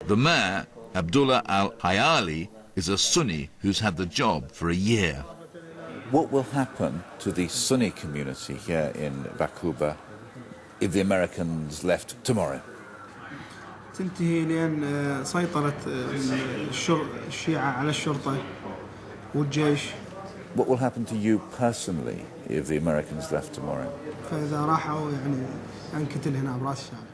The mayor, Abdullah al-Hayali, is a Sunni who's had the job for a year. What will happen to the Sunni community here in Baquba if the Americans left tomorrow? تنتهي لأن سيطرة الشيعة على الشرطة والجيش. What will happen to you personally if the Americans left tomorrow? فإذا راحوا يعني أنكتل هنا برأس الشارع.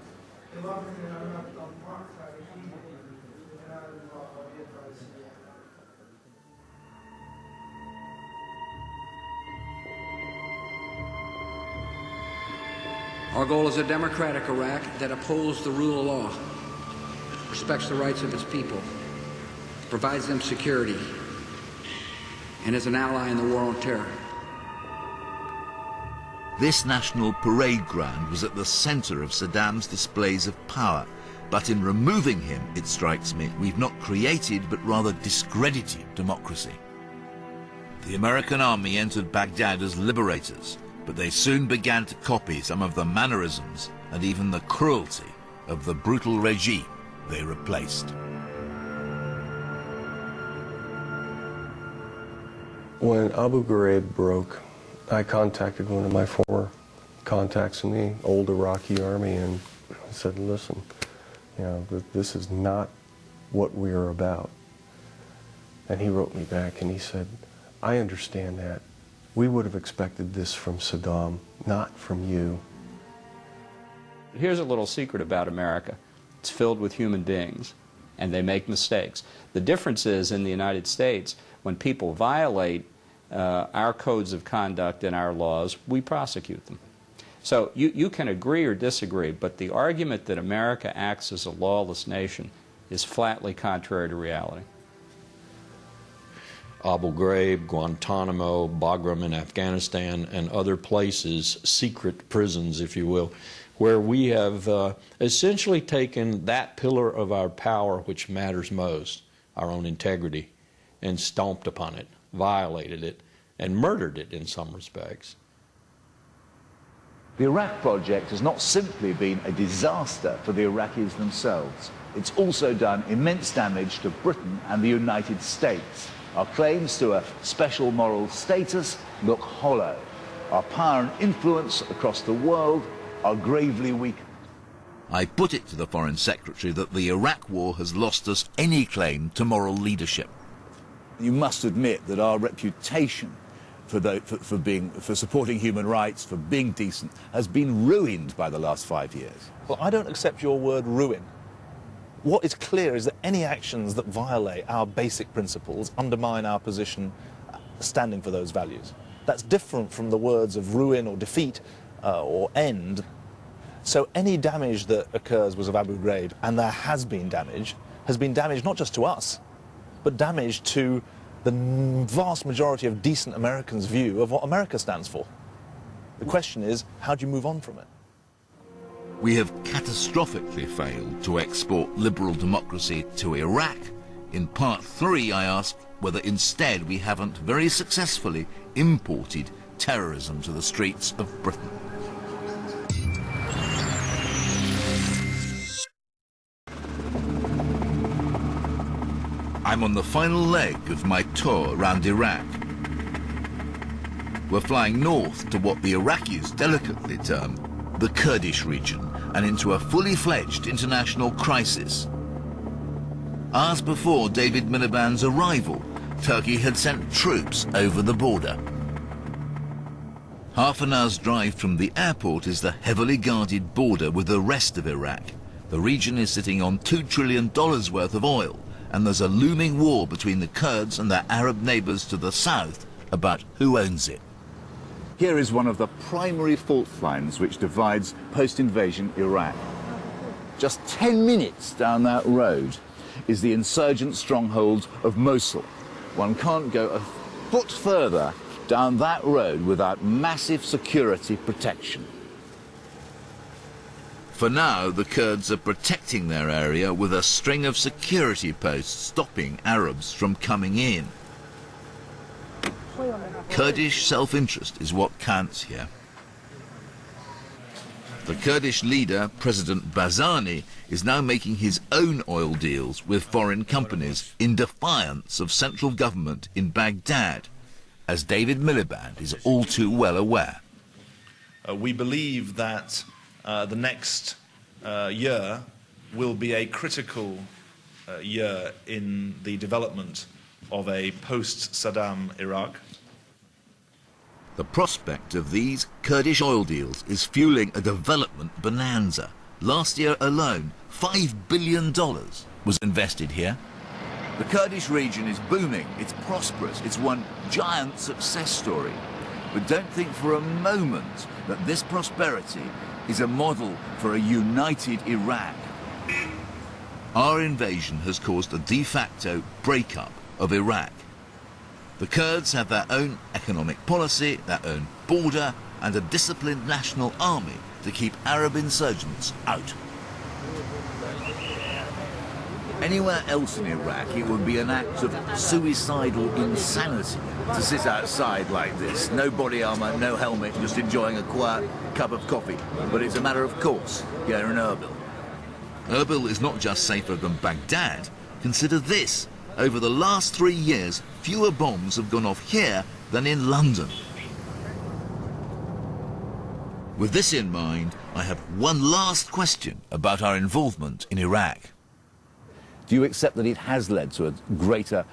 Our goal is a democratic Iraq that upholds the rule of law, respects the rights of its people, provides them security, and is an ally in the war on terror. This national parade ground was at the center of Saddam's displays of power, but in removing him, it strikes me, we've not created but rather discredited democracy. The American army entered Baghdad as liberators, but they soon began to copy some of the mannerisms and even the cruelty of the brutal regime they replaced. When Abu Ghraib broke, I contacted one of my former contacts in the old Iraqi army and said, listen, you know, this is not what we're about. And he wrote me back and he said, I understand that. We would have expected this from Saddam, not from you. Here's a little secret about America. It's filled with human beings, and they make mistakes. The difference is, in the United States, when people violate our codes of conduct and our laws, we prosecute them. So you can agree or disagree, but the argument that America acts as a lawless nation is flatly contrary to reality. Abu Ghraib, Guantanamo, Bagram in Afghanistan, and other places, secret prisons, if you will, where we have essentially taken that pillar of our power which matters most, our own integrity, and stomped upon it, violated it, and murdered it in some respects. The Iraq project has not simply been a disaster for the Iraqis themselves. It's also done immense damage to Britain and the United States. Our claims to a special moral status look hollow. Our power and influence across the world are gravely weakened. I put it to the Foreign Secretary that the Iraq War has lost us any claim to moral leadership. You must admit that our reputation for supporting human rights, for being decent, has been ruined by the last 5 years. Well, I don't accept your word ruin. What is clear is that any actions that violate our basic principles undermine our position standing for those values. That's different from the words of ruin or defeat or end. So any damage that occurs was of Abu Ghraib, and there has been damage not just to us, but damage to the vast majority of decent Americans' view of what America stands for. The question is, how do you move on from it? We have catastrophically failed to export liberal democracy to Iraq. In part 3, I ask whether instead we haven't very successfully imported terrorism to the streets of Britain. I'm on the final leg of my tour around Iraq. We're flying north to what the Iraqis delicately term the Kurdish region, and into a fully fledged international crisis. Hours before David Miliband's arrival, Turkey had sent troops over the border. Half an hour's drive from the airport is the heavily guarded border with the rest of Iraq. The region is sitting on $2 trillion worth of oil, and there's a looming war between the Kurds and their Arab neighbors to the south about who owns it. Here is one of the primary fault lines which divides post-invasion Iraq. Just 10 minutes down that road is the insurgent stronghold of Mosul. One can't go a foot further down that road without massive security protection. For now, the Kurds are protecting their area with a string of security posts stopping Arabs from coming in. Kurdish self-interest is what counts here. The Kurdish leader, President Barzani, is now making his own oil deals with foreign companies in defiance of central government in Baghdad, as David Miliband is all too well aware. We believe that the next year will be a critical year in the development of a post-Saddam Iraq. The prospect of these Kurdish oil deals is fueling a development bonanza. Last year alone, $5 billion was invested here. The Kurdish region is booming, it's prosperous, it's one giant success story. But don't think for a moment that this prosperity is a model for a united Iraq. Our invasion has caused a de facto breakup of Iraq. The Kurds have their own economic policy, their own border, and a disciplined national army to keep Arab insurgents out. Anywhere else in Iraq, it would be an act of suicidal insanity to sit outside like this. No body armour, no helmet, just enjoying a quiet cup of coffee. But it's a matter of course here in Erbil. Erbil is not just safer than Baghdad. Consider this. Over the last 3 years, fewer bombs have gone off here than in London. With this in mind, I have one last question about our involvement in Iraq. Do you accept that it has led to a greater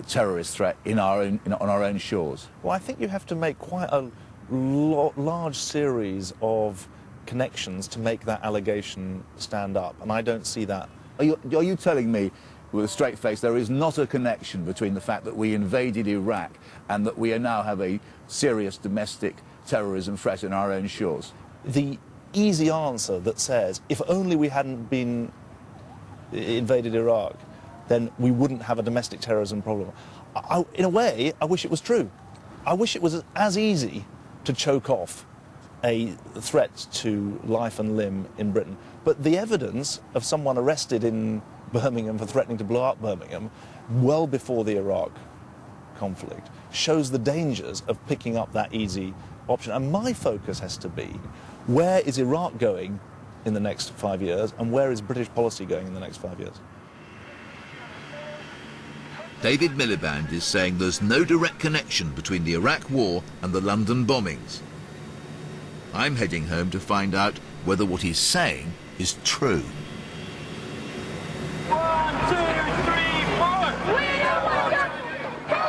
terrorist threat on our own shores? Well, I think you have to make quite a large series of connections to make that allegation stand up, and I don't see that. Are you telling me, with a straight face, there is not a connection between the fact that we invaded Iraq and that we now have a serious domestic terrorism threat in our own shores? The easy answer that says, if only we hadn't been invaded Iraq, then we wouldn't have a domestic terrorism problem. In a way, I wish it was true. I wish it was as easy to choke off a threat to life and limb in Britain. But the evidence of someone arrested in Birmingham for threatening to blow up Birmingham well before the Iraq conflict shows the dangers of picking up that easy option. And my focus has to be, where is Iraq going in the next 5 years, and where is British policy going in the next 5 years? David Miliband is saying there's no direct connection between the Iraq war and the London bombings. I'm heading home to find out whether what he's saying is true. 1, 2, 3,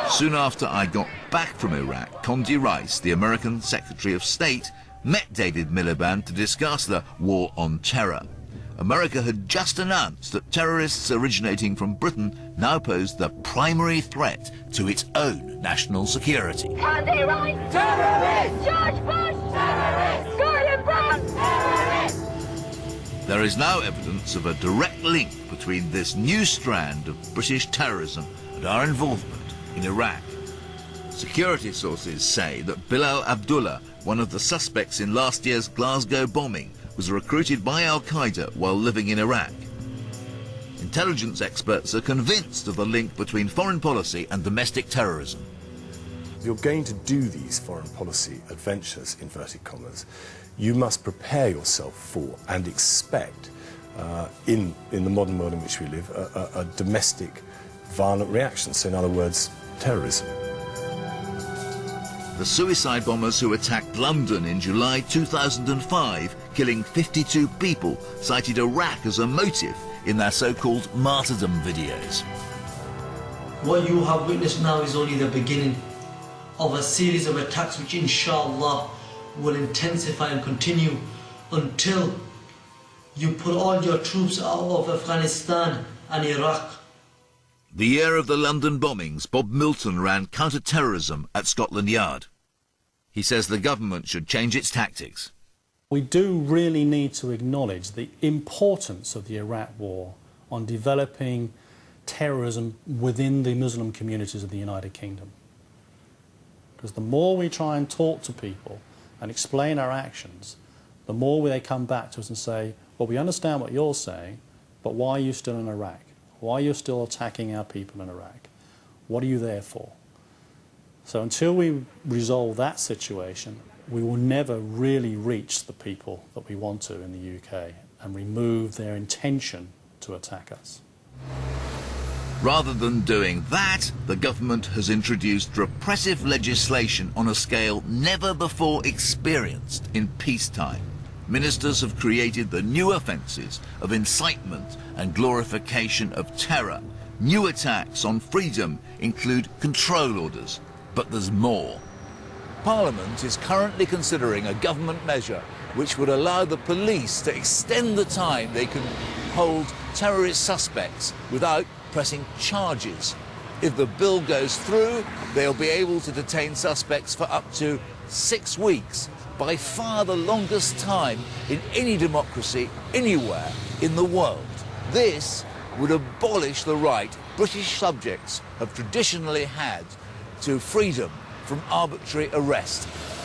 4! Soon after I got back from Iraq, Condi Rice, the American Secretary of State, met David Miliband to discuss the war on terror. America had just announced that terrorists originating from Britain now posed the primary threat to its own national security. Condi Rice! Terrorists! George Bush! Terrorists! Gordon Brown! Terrorists! There is now evidence of a direct link between this new strand of British terrorism and our involvement in Iraq. Security sources say that Bilal Abdullah, one of the suspects in last year's Glasgow bombing, was recruited by Al-Qaeda while living in Iraq. Intelligence experts are convinced of the link between foreign policy and domestic terrorism. If you're going to do these foreign policy adventures, inverted commas, you must prepare yourself for and expect, in the modern world in which we live, a domestic violent reaction. So in other words, terrorism. The suicide bombers who attacked London in July 2005, killing 52 people, cited Iraq as a motive in their so-called martyrdom videos. What you have witnessed now is only the beginning of a series of attacks which inshallah will intensify and continue until you put all your troops out of Afghanistan and Iraq. The year of the London bombings, Bob Milton ran counter-terrorism at Scotland Yard. He says the government should change its tactics. We do really need to acknowledge the importance of the Iraq war on developing terrorism within the Muslim communities of the United Kingdom. Because the more we try and talk to people and explain our actions, the more they come back to us and say, well, we understand what you're saying, but why are you still in Iraq? Why are you still attacking our people in Iraq? What are you there for? So until we resolve that situation, we will never really reach the people that we want to in the UK and remove their intention to attack us. Rather than doing that, the government has introduced repressive legislation on a scale never before experienced in peacetime. Ministers have created the new offences of incitement and glorification of terror. New attacks on freedom include control orders, but there's more. Parliament is currently considering a government measure which would allow the police to extend the time they can hold terrorist suspects without pressing charges. If the bill goes through, they'll be able to detain suspects for up to 6 weeks, by far the longest time in any democracy anywhere in the world. This would abolish the right British subjects have traditionally had to freedom from arbitrary arrest.